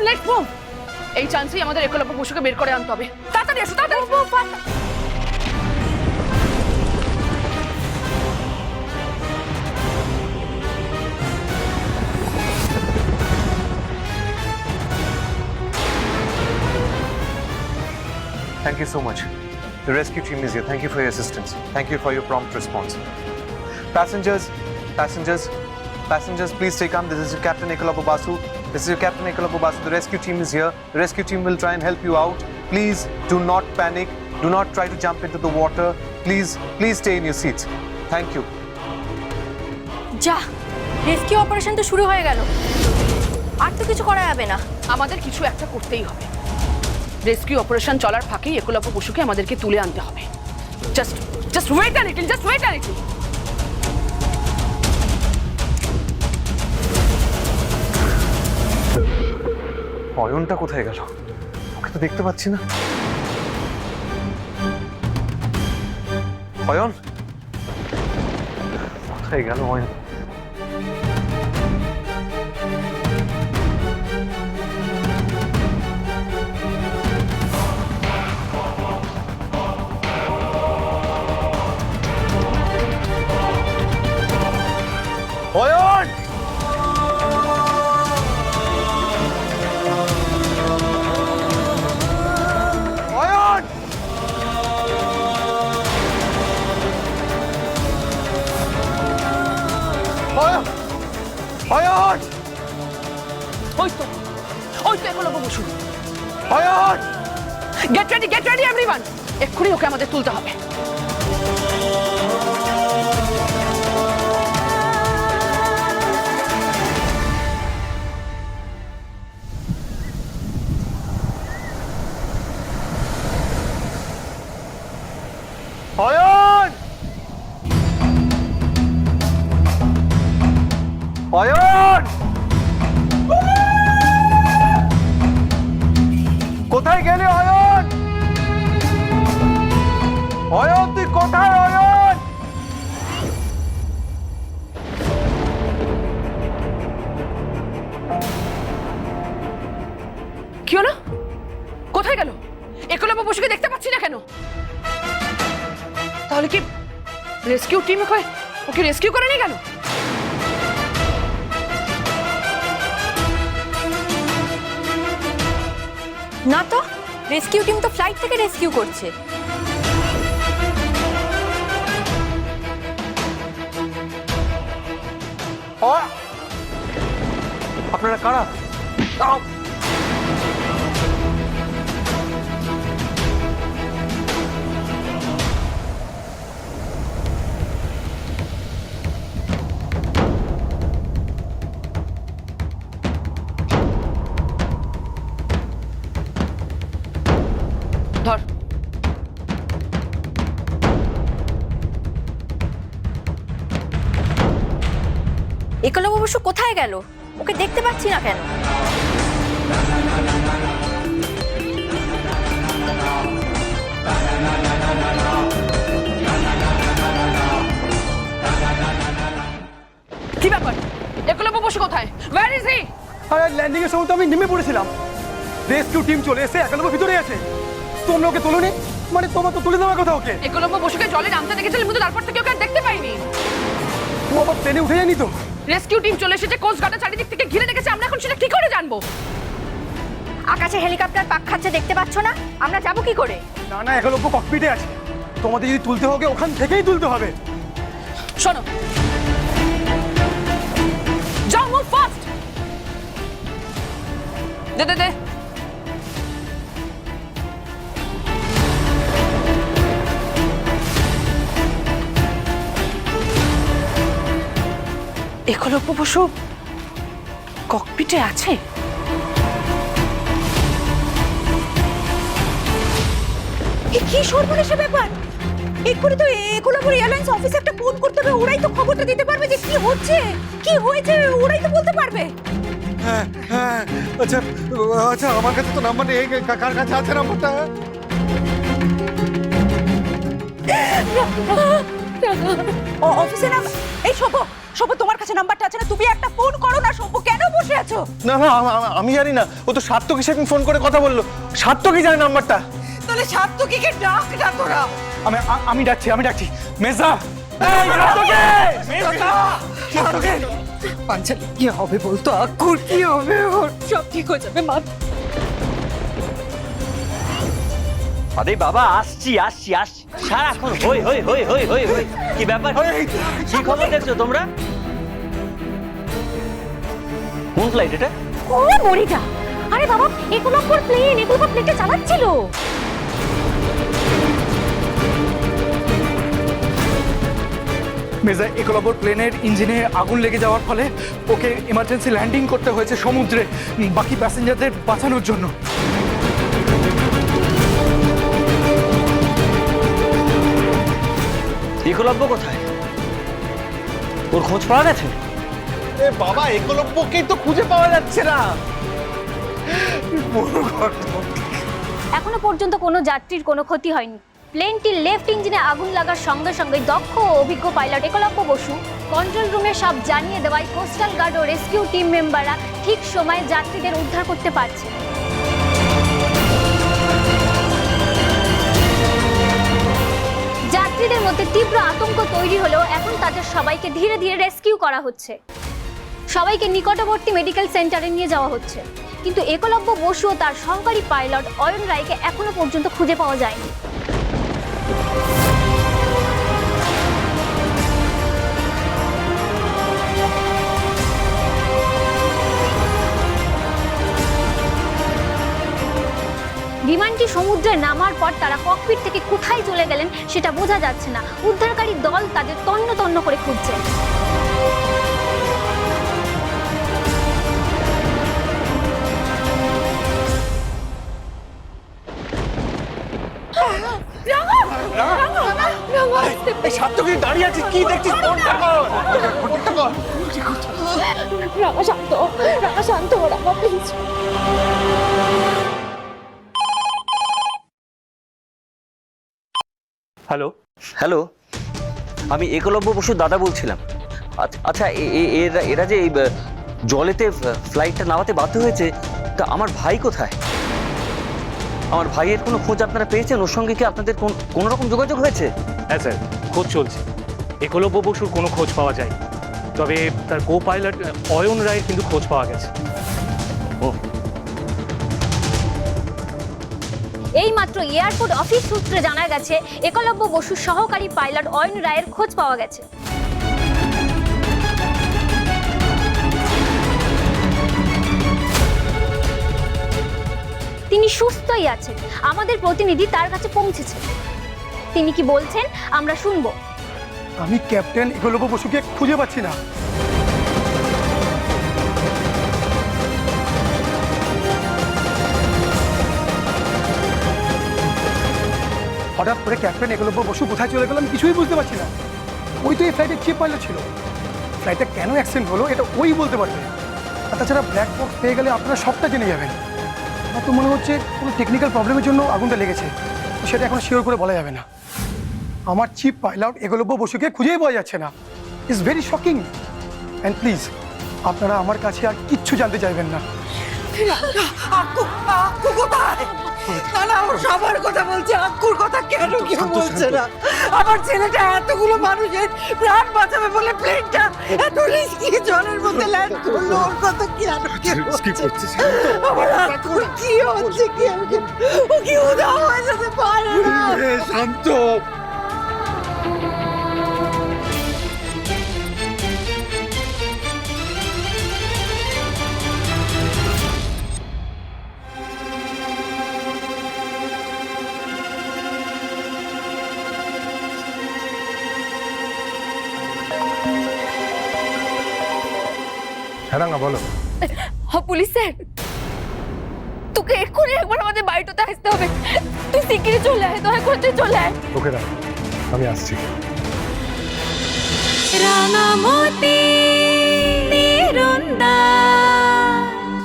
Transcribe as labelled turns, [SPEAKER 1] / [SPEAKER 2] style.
[SPEAKER 1] Let's move. এই চান্সেই আমাদের একলব্য বসুকে বের করে আনতে হবে। তাড়াতাড়ি এসো, তাড়াতাড়ি।
[SPEAKER 2] Thank you so much. The rescue team is here. Thank you for your assistance. Thank you for your prompt response. Passengers, please stay calm. This is your Captain Eklavya Basu. The rescue team is here. The rescue team will try and help you out. Please do not panic. Do not try to jump into the water. Please stay in your seats. Thank you.
[SPEAKER 3] যা, rescue operation তো শুরু হয়ে গেল, আর তো কিছু করা যাবে না।
[SPEAKER 1] আমাদের কিছু একটা করতেই হবে। রেস্কিউ অপারেশন চলার ফাঁকেই একলব্য বসুকে আমাদেরকে তুলে আনতে হবে। Just wait a little, just wait a little.
[SPEAKER 2] অয়নটা কোথায় গেল? ওকে তো দেখতে পাচ্ছি না। অয়ন কোথায় গেল? অয়ন অয়ন অয়ন অয়ন অয়ন
[SPEAKER 1] ওই তো Eklavya Basu.
[SPEAKER 2] Ayan
[SPEAKER 1] get ready everyone. এক্ষুনি ওকে আমাদের তুলতে হবে।
[SPEAKER 2] অয়ন অয়ন কোথায় গেলি? অয়ন অয়ন তুই কোথায়? অয়ন
[SPEAKER 1] কি হলো? কোথায় গেল? একলব্য বসুকে দেখতে পাচ্ছি না কেন? তাহলে কি রেস্কিউ টিম ওকে রেস্কিউ করে নিয়ে গেল?
[SPEAKER 3] না তো, রেস্কিউ টিম তো ফ্লাইট থেকে রেস্কিউ করছে।
[SPEAKER 2] আপনারা কারা?
[SPEAKER 1] ধর।
[SPEAKER 3] একলব্য বসু কোথায় গেল? ওকে দেখতে পাচ্ছি না কেন?
[SPEAKER 1] কি ব্যাপার? একলব্য বসু কোথায়? Where is he?
[SPEAKER 4] আরে ল্যান্ডিং এর সময় তো আমি নেমে পড়েছিলাম, রেস্কিউ টিম চলে এসে একলব্য ভিতরে আছে। তোমরা ওকে তোলোনি? মানে তোমার তো তুলে দেওয়ার কথা ওকে।
[SPEAKER 1] একলব্য বসুকে জলে নামতে দেখেছিলাম, কিন্তু তারপর থেকে ওকে আর দেখতে পাইনি।
[SPEAKER 4] ও আবার প্লেনে উঠে যায়নি তো?
[SPEAKER 1] রেস্কিউ টিম চলে এসেছে, কোস্ট গার্ডের চারিদিক থেকে ঘিরে রেখেছে। আমরা এখন সেটা কি করে জানবো?
[SPEAKER 3] আকাশে হেলিকপ্টার পাক খাচ্ছে, দেখতে পাচ্ছ না? আমরা যাবো কি করে?
[SPEAKER 4] না না, একলব্য ককপিটে আছে। তোমাদের যদি তুলতে হবে ওখান থেকেই তুলতে হবে।
[SPEAKER 1] শোনো, যাও, মুভ ফাস্ট। দে একলব্য বসু ককপিটে আছে?
[SPEAKER 5] কি সর্বনেশে ব্যাপার! এক্ষুনি তো একলব্য এয়ারলাইন্স অফিসে একটা ফোন করতে হবে। ওরাই তো খবরটা দিতে পারবে যে কি হচ্ছে, কি হয়েছে। ওরাই তো বলতে পারবে।
[SPEAKER 4] হ্যাঁ হ্যাঁ, আচ্ছা আচ্ছা, আমার কাছে তো নাম্বার নেই। কার কাছে আছে নাম্বারটা?
[SPEAKER 5] অফিসে না? এই শোভো, তোমার কাছে নাম্বারটা আছে না? তুমি একটা ফোন করো না শোভো। কেন বসে আছো?
[SPEAKER 4] না না আমি জানি না, ও তো সার্থকী সেদিন ফোন করে কথা বললো। সার্থকী জানে নাম্বারটা।
[SPEAKER 5] তাহলে সাত্তকীকে ডাক না তোরা।
[SPEAKER 4] আমি ডাকছি মেজা। এই সার্থকী! সার্থকী!
[SPEAKER 5] পাঞ্চালি কি হবে বলতো? আকুর কি হবে? ওর সব ঠিক হয়ে যাবে মা।
[SPEAKER 6] আরে বাবা আসছি সারাক্ষণ হই হই হই হই হই হই কি ব্যাপার? কি খবর দেখছো তোমরা? কোন ফ্লাইট এটা?
[SPEAKER 3] কোন বড়িটা? আরে বাবা, একলব্যর প্লেন, একলব্য প্লেনটা চালাচ্ছিল।
[SPEAKER 4] মেজা, একলব্যর প্লেনের ইঞ্জিনে আগুন লেগে যাওয়ার ফলে ওকে ইমার্জেন্সি ল্যান্ডিং করতে হয়েছে সমুদ্রে, বাকি প্যাসেঞ্জারদের বাঁচানোর জন্য।
[SPEAKER 6] একলব্য কোথায়? ওর খোঁজ পাওয়া গেছে?
[SPEAKER 4] এ বাবা, একলব্যকেই তো খুঁজে পাওয়া যাচ্ছে না।
[SPEAKER 3] এখনো পর্যন্ত কোনো যাত্রীর কোনো ক্ষতি হয়নি। প্লেনটির লেফট ইঞ্জিনে আগুন লাগার সঙ্গে সঙ্গে দক্ষ ও অভিজ্ঞ পাইলট একলব্য বসু কন্ট্রোল রুমে সব জানিয়ে দেওয়ায় কোস্টাল গার্ড ও রেস্কিউ টিম মেম্বাররা ঠিক সময়ে যাত্রীদের উদ্ধার করতে পারছে। যাত্রীদের মধ্যে তীব্র আতঙ্ক তৈরি হলেও এখন তাদের সবাইকে ধীরে ধীরে রেস্কিউ করা হচ্ছে। সবাইকে নিকটবর্তী মেডিকেল সেন্টারে নিয়ে যাওয়া হচ্ছে, কিন্তু একলব্য বসু ও তার সহকারী পাইলট অয়ন রায়কে এখনো পর্যন্ত খুঁজে পাওয়া যায়নি। বিমানটি সমুদ্রে নামার পর তারা ককপিট থেকে কোথায় চলে গেলেন সেটা বোঝা যাচ্ছে না। উদ্ধারকারী দল তাদের তন্ন তন্ন করে খুঁজছে।
[SPEAKER 4] সার্থকী দাঁড়িয়ে আছিস, কি দেখছিস? ফোনটা কর।
[SPEAKER 3] রাঙা শান্ত রাঙা প্লিজ।
[SPEAKER 4] হ্যালো
[SPEAKER 6] হ্যালো, আমি একলব্য বসুর দাদা বলছিলাম। আচ্ছা, এরা যে এই জলেতে ফ্লাইটটা নামাতে বাধ্য হয়েছে, তা আমার ভাই কোথায়? আমার ভাইয়ের কোনো খোঁজ আপনারা পেয়েছেন? ওর সঙ্গে কি আপনাদের কোনো রকম যোগাযোগ হয়েছে?
[SPEAKER 7] হ্যাঁ স্যার, খোঁজ চলছে। একলব্য বসুর কোনো খোঁজ পাওয়া যায়, তবে তার কো পাইলট অয়ন রায়ের কিন্তু খোঁজ পাওয়া গেছে।
[SPEAKER 6] ও,
[SPEAKER 3] এইমাত্র এয়ারপোর্ট অফিস সূত্রে জানা গেছে একলব্য বসুর সহকারী পাইলট অয়ন রায়ের খোঁজ পাওয়া গেছে। তিনি সুস্থই আছেন। আমাদের প্রতিনিধি তার কাছে পৌঁছেছে। তিনি কি বলছেন আমরা শুনবো।
[SPEAKER 4] আমি ক্যাপ্টেন একলব্য বসুকে খুঁজে পাচ্ছি না। হঠাৎ করে ক্যাপ্টেন একলব্য বসু কোথায় চলে গেল আমি কিছুই বুঝতে পারছি না। ওই তো এই ফ্লাইটের চিফ পাইলট ছিল। ফ্লাইটটা কেন অ্যাক্সিডেন্ট হলো এটা ওই বলতে পারবে। আর তাছাড়া ব্ল্যাক বক্স পেয়ে গেলে আপনারা সবটা জেনে যাবেন। আমার তো মনে হচ্ছে কোনো টেকনিক্যাল প্রবলেমের জন্য আগুনটা লেগেছে, সেটা এখন শিওর করে বলা যাবে না। আমার চিফ পাইলট একলব্য বসুকে খুঁজেই পাওয়া যাচ্ছে না। It's very shocking. And please আপনারা আমার কাছে আর কিচ্ছু জানতে চাইবেন না।
[SPEAKER 5] আক্কু কোথায়? না ও সবার কথা বলছে, আক্কুর কথা কেন কেউ বলছে না? আমার ছেলেটা এতগুলো মানুষের প্রাণ বাঁচাবে বলে প্লেনটা এত রিস্কি জলের মধ্যে ল্যান্ড করলো, ওর কথা কেন কেউ বলছে? আমার আক্কুর কি হচ্ছে? ও কি উধাও হয়ে যেতে পারে না?
[SPEAKER 4] শান্ত। হ্যাঁ বলো।
[SPEAKER 3] পুলিশ স্যার, তোকে এক্ষুনি একবার আমাদের বাড়িটাতে আসতে হবে। তুই শিগগিরই চলে আয়, দয়া করে তুই চলে আয়।
[SPEAKER 4] ওকে রাখ, আমি আসছি।
[SPEAKER 3] রাঙামতি নিরুন্দা